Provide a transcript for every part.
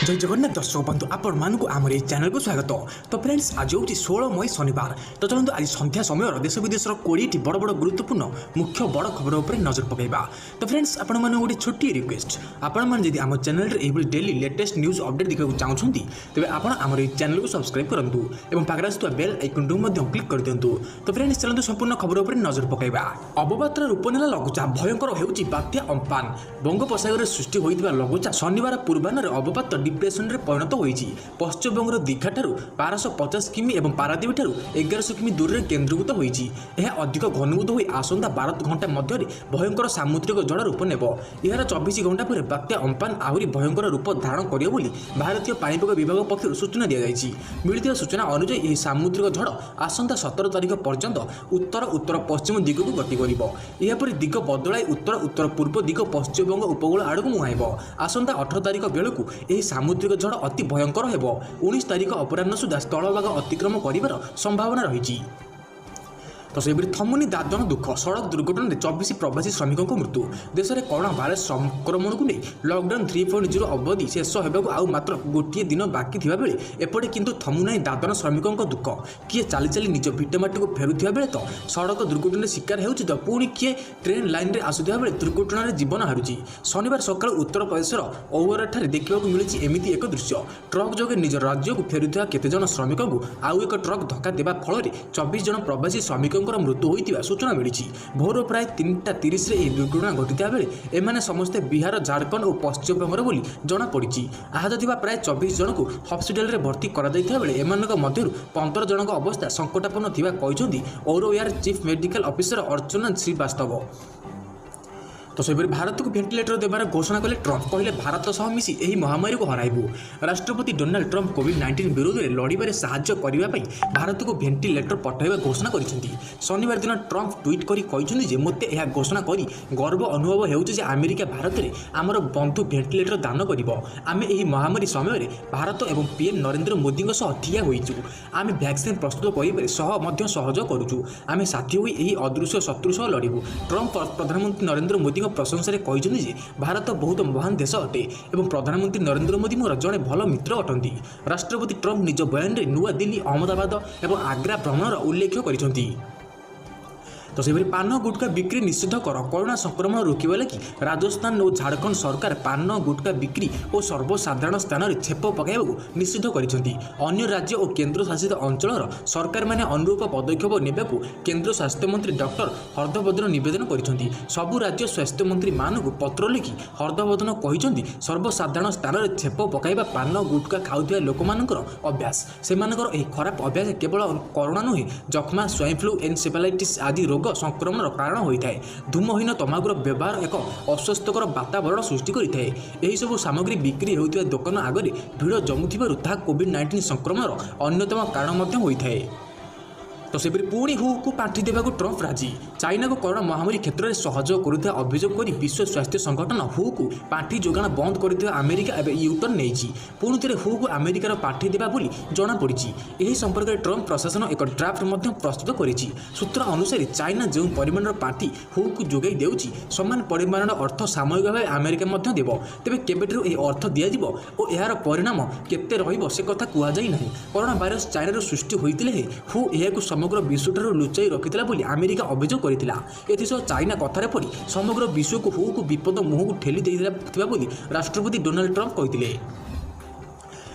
जय जगन्नाथ दर्शक बंधु आपण मानक आम चैनल को स्वागत। तो फ्रेंड्स आज हूँ 16 मई शनिवार। तो चलते आज संध्या समय देश विदेश 20 बड़ बड़ गुरुत्वपूर्ण मुख्य बड़ खबर उपर नजर पकड़ा। तो फ्रेंड्स आपण मैंने गोटे छोटी रिक्वेस्ट, आपण मैंने जब आम चैनल ये डेली लेटेस्ट न्यूज अपडेट देखा चाहते तेज आप चैनल को सब्सक्राइब करूँ और पाखे आसुवा बेल आइकन को क्लिक कर दिंतु। तो फ्रेंड्स चलते संपूर्ण खबर उपर नजर पकड़ा। अवबातर रूप नेला लघुचाप भयंकर होउची बात्या अम्फान। बंगोपसागर सृष्टि होइतिबा लघुचाप शनिवार पूर्वाह्न अवपात डिप्रेशन रे परिणत होइछि। पश्चिमबंगर दीघा ठारू 1250 किमी और पारादीप ठारू 1100 किमी दूर में केन्द्रीभूत होइछि। यह अधिक घनीभूत होई आसंता 12 घंटा मध्य भयंकर सामुद्रिक झड़ रूप नेब। यार 24 घंटा पर बात्या अम्फान आहरी भयंकर रूप धारण करियो बोली भारतीय पाणीपाग विभाग पक्षर सूचना दी जाइछि। मिलिଥିବା सूचना अनुसार यह सामुद्रिक झड़ आसंता 17 तारिख पर्यंत उत्तर उत्तर पश्चिम दिग को गति करिब। यापर दिग बदलाई उत्तर उत्तर पूर्व दिग पश्चिमबंग उपकूल आड़क मुहाइब। आसंता 18 तारिख बेलू यह सामुद्रिक झड़ अति भयंकर हेब। 19 तारिख अपराह्न सुधा स्थलभाग अतिक्रम कर संभावना रही। तो सेपरी थमुनी दादन दुख सड़क दुर्घटना में 24 प्रवासी श्रमिकों को मृत्यु। देश में कोरोना भाइरस संक्रमण को नहीं लॉकडाउन 3.0 अवधि शेष होगा आउ मात्र गोटे दिन बाकी थिबा बेले एपटे किंतु थमुनाई दादन श्रमिकों को दुख। किए चली चली निज भिटमाटी को फेरुथिबा बेले तो सड़क दुर्घटना शिकार होउछि तो पुणी किए ट्रेन लाइन रे आसुथिबा बेले दुर्घटना रे जीवन हारुछि। शनिवार सकाळ उत्तर प्रदेश औरा ठारे देखिबाकू मिलिछि एमिति एक दृश्य। ट्रक जोगे निज राज्य को फेरुथिबा केते जन श्रमिकों को आउ एक ट्रक धक्का देबा फल 24 जन प्रवासी श्रमिकों मृत्यु होता सूचना मिली। भोर प्राय 3:30 यह दुर्घटना घटिता बेले एमाने समस्ते बिहार झारखंड और पश्चिमबंग बोली जमापड़ी। आहत थिबा प्राय 24 जन को हस्पिटाल रे भर्ती करा दैथिबा बेले एमानक मध्यरु 15 जन अवस्था संकटापन्न थिबा कहिसेंती औरोयार चीफ मेडिकल ऑफिसर अर्चना श्रीवास्तव। तो सेपरी भारत को वेंटिलेटर देवार घोषणा कले ट्रंप। कहले भारत सह मिसी एही महामारी को हराइबु। राष्ट्रपति डोनाल्ड ट्रंप कोविड-19 विरोध में लड़ाई साहाय्य करने भारत को वेंटिलेटर पठाइबा घोषणा करिसेंती। शनिवार दिन ट्रंप ट्वीट करी कहिसेंती जे मोते यह घोषणा करी गर्व अनुभव हेउछि जे अमेरिका भारत में आमर बंधु वेंटिलेटर दान करिबो। आमे एही महामारी समय भारत एवं पीएम नरेंद्र मोदी सह ठिया होइछु। आमे वैक्सीन प्रस्तुत करिबारे सह मध्य सहयोग करूछु। आमे साथी होई एही अदृश्य शत्रु सह लड़िबु। ट्रंप प्रधानमंत्री नरेंद्र मोदी प्रशंसा कहते भारत बहुत महान देश अटे एवं प्रधानमंत्री नरेंद्र मोदी मोर जड़े भल मित्र अटंती। राष्ट्रपति ट्रंप निज बयान में नुआ दिल्ली अहमदाबाद और आग्रा भ्रमणर उल्लेख करछंती। तो सेपरी पान गुटखा बिक्री निषिद्ध कर। कोरोना संक्रमण रोकवा लगी राजस्थान और झारखंड सरकार पान गुटखा बिक्री और सर्वसाधारण स्थान में छेप पकाइबा निषिद्ध करछंती। अन्य राज्य और केन्द्र शासित अंचल सरकार माने अनुरूप पदक्षेप नेबा केन्द्र स्वास्थ्य मंत्री डॉक्टर हर्षवर्धन निवेदन करछंती। सबु राज्य स्वास्थ्य मंत्री मानक पत्र लिखि हर्षवर्धन कहिसंती सर्वसाधारण स्थान में छेप पकाइबा पान गुटखा खाउथिबा लोकमानकर अभ्यास। सेमानकर एही खराब अभ्यास केवल कोरोना नुहे जक्ष्मा स्वाइन फ्लू एनसेफेलाइटिस आदि रोग संक्रमण कारण होता है। धूमहीन तमाकुर व्यवहार एक अस्वस्थकर वातावरण सृष्टि करता है। यही सब सामग्री बिक्री होता दुकान आगे भिड़ जमुथिबारु ताहा कोविड-19 संक्रमण अन्यतम कारण होता है। तो सेपरी पुणी हु को पांठी देवाक ट्रंप राजी। चाइना को कोरोना महामारी क्षेत्र में सहयोग करुवा अभियोग कर विश्व स्वास्थ्य संगठन हु को पांठी जोगाण बंद कर अमेरिका एवं यूटर्न नहीं। पुणी थे हु को अमेरिकार पांठी देवा बोली जमापड़ी। यह संपर्क में ट्रंप प्रशासन एक ड्राफ्ट प्रस्तुत करिछि। सूत्र अनुसार चाइना जो परिमाण पांठी हु को जोगाई देउछि समान परिमाण अर्थ सामयिक भाव अमेरिका देव। तेज केबेठू यह अर्थ दिज्व और यार परिणाम केते रहिबो से कथा कुआजाई नहीं। कोरोना भाइरस चाइना सृष्टि होते हु यह समग्र विश्व लुचाई रखिला बोली अमेरिका अभियोग करथिला। एथिसह चाइना कथारे पड़ी समग्र विश्व को हु को विपद मुह को ठेली देथिबा बोली राष्ट्रपति डोनाल्ड ट्रंप कहिथिले।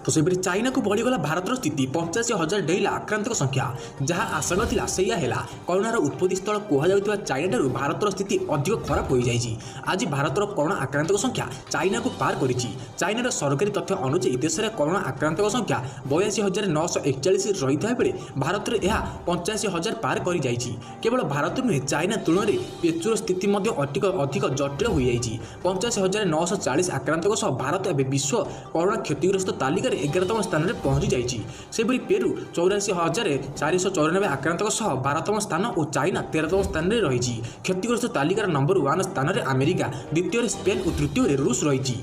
तो सेपरी चाइना को बढ़ीगला भारतर स्थिति। 85,000 डेला आक्रांतक संख्या जहाँ आशंका थिला सेया हेला। कोरोनार उत्पत्ति स्थल कहुवा चाइना ठारू भारतर स्थिति अधिक खराब हो जाइछि। आज भारतर कोरोना आक्रांतक संख्या चाइना को पार करिछि। चाइनार सरकारी तथ्य अनुसार देश में कोरोना आक्रांतक संख्या 82,941 रही बेले भारत में यह 85,000 पार कर जाइछि। केवल भारत नुहे चाइना तुलन में पेचुर स्थिति अधिक जटिल हो जाइछि। 85,940 आक्रांतक सह भारत एवं विश्व कोरोना क्षतिग्रस्त तालिका 11तम स्थान में पहुंची जाइछि। सेपरी पेरू 84,494 आक्रांतक सह 12तम स्थान और चाइना 13तम स्थान में रही। क्षतिग्रस्त तालिकार नंबर 1 स्थान में अमेरिका, द्वितीय स्पेन और तृतीय रूस रही।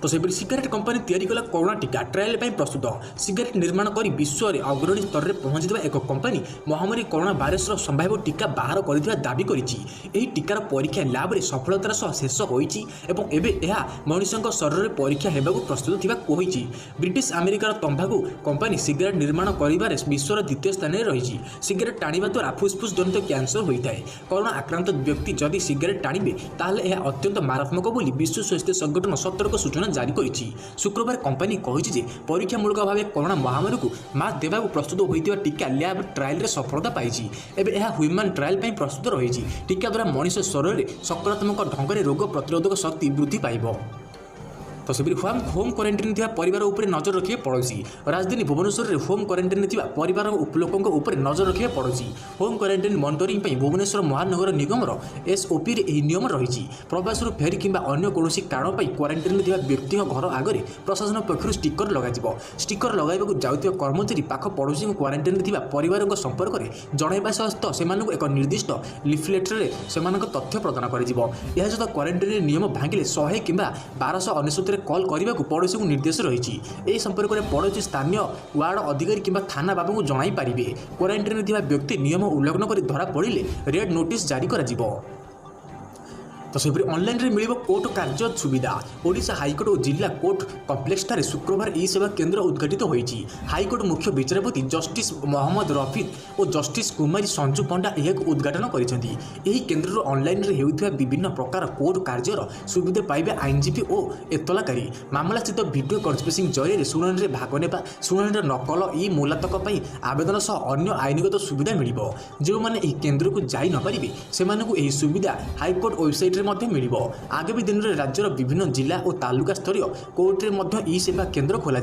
तो सेपरि सिगारेट कंपनी तैयारी कला कोरोना टीका ट्रायल पर प्रस्तुत सिगारेट निर्माण कर विश्व में अग्रणी स्तर में पहुंची एक कंपनी महामारी कोरोना भाइरस संभाव्य टीका बाहर कर दावी करी टीकार परीक्षा लैब में सफलतार सह शेष होती मनुष्यों शरीर में परीक्षा होगा प्रस्तुत थी कही ब्रिटिश अमेरिकार तंबाकू कंपनी सिगारेट निर्माण कर विश्वर द्वितीय स्थान में रही सिगारेट टाणिबा द्वारा फुसफुस जनित कैंसर होता है कोरोना आक्रांत व्यक्ति जदि सिगारेट टाणिबे ताहले यह अत्यंत मारात्मक बोली विश्व स्वास्थ्य संगठन सतर्क सूचना जारी करिछि शुक्रवार कंपनी कहिछि परीक्षामूलक भाव कोरोना महामारी को मात देवा प्रस्तुत होता टीका लैब ट्रायल में सफलता पाई एवं ह्यूमन ट्रायल पर प्रस्तुत रही टीका द्वारा मनुष्य शरीर में सकारात्मक ढंग से रोग प्रतिरोधक शक्ति वृद्धि पाइब तो सेपरि होम क्वारंटाइन थिबा परिवार उपरे नजर रखिए पड़ोसी राजधानी भुवनेश्वर में होम क्वारंटाइन थिबा परिवार लोकों उपरे नजर रखिए पड़ोसी होम क्वारंटाइन मॉनिटरिंग पर भुवनेश्वर महानगर निगमर एसओपी रे नियम रही प्रवासरू फेरी किंबा अन्य कौन कारण पर क्वारंटाइन थिबा व्यक्ति घर आगे प्रशासन पक्षर स्टिकर लग स्टिकर लगाइबा जाउथिबा कर्मचारी पाख पड़ोसी क्वारंटाइन थिबा परिवार संपर्क में जणाइबा सहित से एक निर्दिष्ट लिफलेट्रे से तथ्य प्रदान कर क्वारंटाइन नियम भांगिले 100 किंबा 1299 कॉल करने को पड़ोसी को निर्देश रही संपर्क में पड़ोसी स्थानीय वार्ड अधिकारी किंबा थाना बाबू को जणाई पारिबे क्वारंटाइन थिबा व्यक्ति नियम उल्लंघन कर धरा पड़े रेड नोटिस जारी करा जिवो तो सेपरि ऑनलाइन रे मिलिबो कोर्ट कार्य सुविधा ओडिशा हाईकोर्ट और जिला कोर्ट कम्प्लेक्स ठारे शुक्रवार ई सेवा केन्द्र उद्घाटित होईछि हाईकोर्ट मुख्य विचारपति जस्टिस मोहम्मद रफीक और जस्टिस कुमारी संजू पंडा यह उद्घाटन करिसेंति एही केन्द्र ऑनलाइन रे हेउथिबा विभिन्न प्रकार कोर्ट कार्यर सुविधा पाइबे आईनजीपी और एतलाकारी मामला स्थित वीडियो कॉन्फ्रेंसिंग जरिए शुणाणी रे भाग नेबा शुणाणी नकल ई मूलातक पई आवेदन सह अन्य आईनगत सुविधा मिलिबो जो माने एही केन्द्र को जाई न पारिबे सेमानकु एही सुविधा हाईकोर्ट वेबसाइट मिलिबो आगामी दिन में राज्यर विभिन्न जिला और तालुका स्तरीय कोर्टे ई सेवा केन्द्र खोल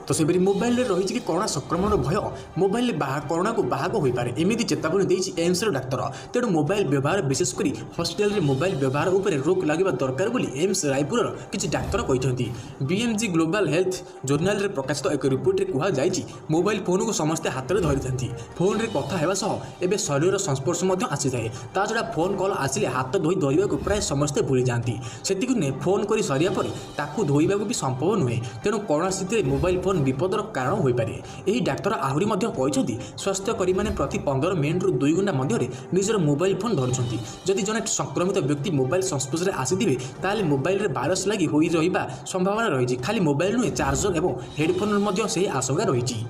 तो सेपरि मोबाइल रही कि कोरोना संक्रमण भय मोबाइल कोरोना को बाहक हो पारे एमती चेतावनी देछि एम्स डाक्तर तेणु मोबाइल व्यवहार विशेषकर हॉस्पिटल में मोबाइल व्यवहार उपर रोक लगे दरकार बोली एम्स रायपुर किसी डाक्तर कहते बीएमजी ग्लोबल हेल्थ जर्नाल में प्रकाशित एक रिपोर्ट में कहुई मोबाइल फोन को समस्ते हाथ में धरी था फोन में कथा होगा सह एवं शरीर संस्पर्श आसी थाए ता छड़ा फोन कल आसिले हाथ धोई धरने को प्राय समस्ते भूली जाती से नुहे फोन कर सरिया पर ताकू धोइबा भी संभव नुहे तेणु कोरोना स्थिति में मोबाइल फोन विपदर कारण हो पारे यही डाक्तर आहरी कहते स्वास्थ्यकर्मी मैंने प्रति 15 मिनिट रु 2 घंटा मध्य निजर मोबाइल फोन धरुंच जदि जड़े संक्रमित व्यक्ति मोबाइल संस्पर्श में आसीथिबे ताले मोबाइल रे भाइरस लगी होई रहिबा संभावना रही खाली मोबाइल नुहे चार्जर और हेडफोन मध्य से आशंका रही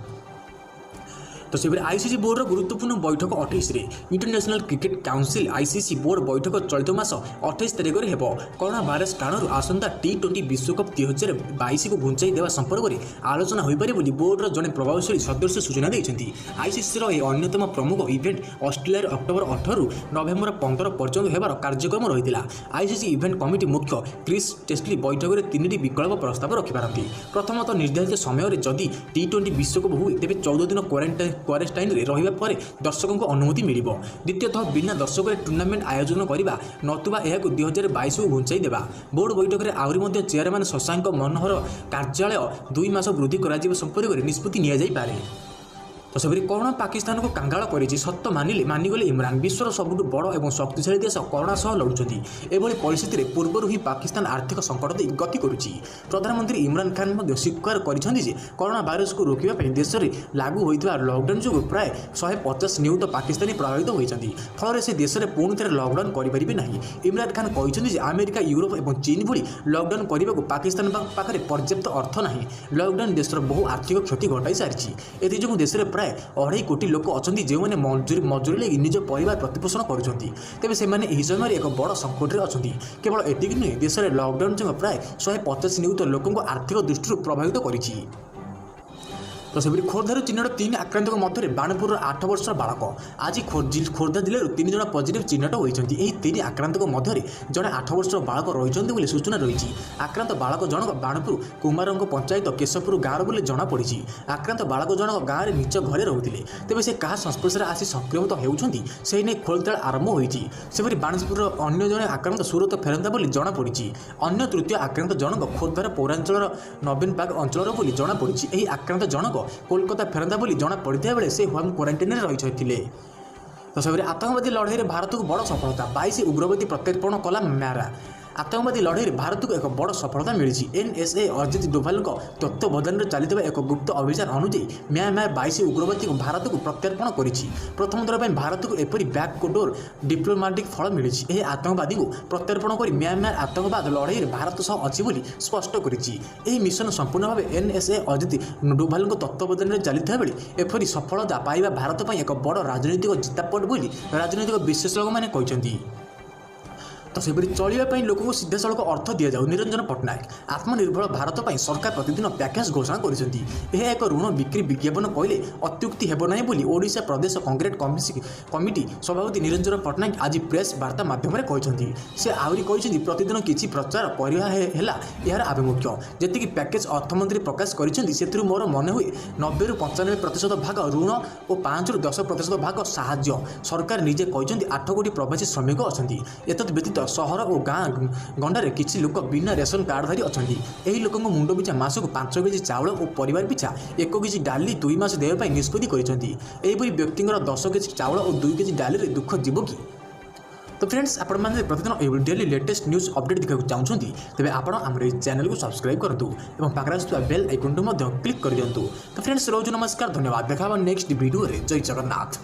तो सेपरि आईसीसी बोर्ड गुरुत्वपूर्ण बैठक 28 international cricket council ICC board बैठक चलित मास 28 तारिख में होब कोरोना भाइरस कारण आसंता T20 विश्वकप 2022 को घुंचाई देवा संपर्क में आलोचना हो पारे बोली बोर्डर जड़े प्रभावशाली सदस्य सूचना देते आईसीसी अन्यतम प्रमुख इवेंट ऑस्ट्रेलिया अक्टोबर 18 रु नवेम्बर 15 पर्यंत होबार कार्यक्रम रही आईसीसी इवेंट कमिटी मुख्य क्रिस टेस्टली बैठक में 3टी विकल्प प्रस्ताव रखिपारती प्रथमतः निर्धारित समय जदि T20 विश्वकप हुए तेज 14 दिन क्वारेन्टाइन रहिबा परे दर्शकों को अनुमति मिलिबो द्वितीयतः बिना दर्शक टूर्नामेंट आयोजन करबा नतुबा एहाकु 2022 को घुंचाई देबा बोर्ड बैठक में आहुरी मध्य चेयरमैन शशांक मनोहर कार्यालय 2 मास वृद्धि कराजिबा संपर्क में निष्पत्ति निया जाई पारे तो सेपरि कोरोना पाकिस्तान को कांगाल करिछि सत्य मानिगले इमरान विश्वर सबुठु बड़ और शक्तिशाली देश कोरोना सह लड़ुछंती एभली परिस्थिति में पूर्व ही पाकिस्तान आर्थिक संकट दे गति करुछि प्रधानमंत्री इमरान खान मध्य स्वीकार करिसेंति जे कोरोना भाइरस को रोकिबा पई देश में लागू होइतबा लॉकडाउन जो प्राय 150 नियुक्त पाकिस्तानी प्रभावित होइछंती फल से देश में पुणी थे लॉकडाउन करिपारिबे नाही इमरान खान कहिसेंति जे अमेरिका यूरोप और चीन भली लॉकडाउन करने को पाकिस्तान पाखरे पर्याप्त अर्थ नाही लॉकडाउन देशर बहु आर्थिक क्षति घटाई सारिछि एथि जो देश में प्राय 2.5 कोटी लोक अच्छा जो मैंने मजूरी लगी निज परिवार प्रतिपोषण करुँच तेज से समय एक बड़ संकट में अच्छा केवल एति नुहे देश में लॉकडाउन जो प्राय 150 नियुक्त लोक आर्थिक दृष्टि प्रभावित करिछि तो सेपरि खोर्धार चिन्हट 3 आक्रांत मध्य बाणपुर 8 वर्षर बालक आज खोर्धा जिले 3 जन पॉजिटिव चिन्हट होती 3 आक्रांत मध्य जड़े 8 वर्षर बालक रही सूचना रही आक्रांत बालक जनक बाणपुर कुमारंग पंचायत केशवपुर गाँव बोली जमापड़ी आक्रांत बालक जनक गाँव में निज घरे रोते तेज से क्या संस्पर्श में आसी संक्रमित होती से नहीं खोलताड़ आरंभ होपरि बाणपुर अन्य जड़े आक्रांत सुरत फेरंता बोली जमापड़ी अन्य तृतीय आक्रांत जनक खोर्धार पौरांचल नवीन बाग अंचल बोली जमापड़ी आक्रांत जनक कोलकाता फेरंता बोली जना पड़ता बेले से होम क्वारंटाइन में रही तो सेपरि आतंकवादी लड़ाई में भारत को बड़ सफलता 22 उग्रवादी प्रत्यर्पण कला म्यारा आतंकवादी लड़ाई भारत को एक बड़ सफलता मिली। एनएसए अजित डोभाल तत्वावधान चलता एक गुप्त अभियान अनुଯାयी म्यांमार 22 उग्रवादी भारत को प्रत्यर्पण कर प्रथम थर पर भारत को एपरी बैकडोर डिप्लोमेटिक फल मिली। आतंकवादी को प्रत्यर्पण कर म्यांमार आतंकवाद लड़ाई भारत सह अच्छी स्पष्ट कर मिशन संपूर्ण भाव एनएसए अजित डोभाल तत्वावधान चलता बेले एपरी सफलता पाइबा भारत पर एक बड़ राजनैतिक जितापट बोली राजनैतिक विशेषज्ञ मैंने कहते। तो सेपरी चलने लोक को सीधा सड़क अर्थ दि जाऊ। निरंजन पट्टनायक आत्मनिर्भर भारत पर सरकार प्रतिदिन पैकेज घोषणा कर एक ऋण बिक्री विज्ञापन कहले अत्युक्ति हेब ना बोली ओडिशा प्रदेश कांग्रेस कमिटी सभापति निरंजन पट्टनायक आज प्रेस वार्ता माध्यम कहते। से आहरी कहते प्रतिदिन किसी प्रचार करला यार आभिमुख्य जी पैकेज अर्थमंत्री प्रकाश कर मोर मन हुए 90 ରୁ 95% भाग ऋण और 5 ରୁ 10% भाग साहाय्य सरकार निजे कहते। 8 कोटी प्रवासी श्रमिक अच्छा एतद व्यतीत सहर और गाँ गंडारे किसी लोक बिना रेशन कार्डधारी अच्छा। यही लोक मुंड पिछा मासक 5 केजी चाउल और परिवार पिछा 1 केजी डाली 2 मास देवाई निष्पत्ति कर व्यक्तिंर 10 केजी चाउल और 2 केजी डाली दुख जीव कि। तो फ्रेंड्स आपण मैंने प्रतिदिन डेली लेटेस्ट न्यूज अपडेट देखा चाहते तेज आप चैनल को सब्सक्राइब करूँ और पाखे बेल आइकन क्लिक कर दिंतु। तो फ्रेंड्स रोज नमस्कार धन्यवाद देखा नेक्स्ट वीडियो जय जगन्नाथ।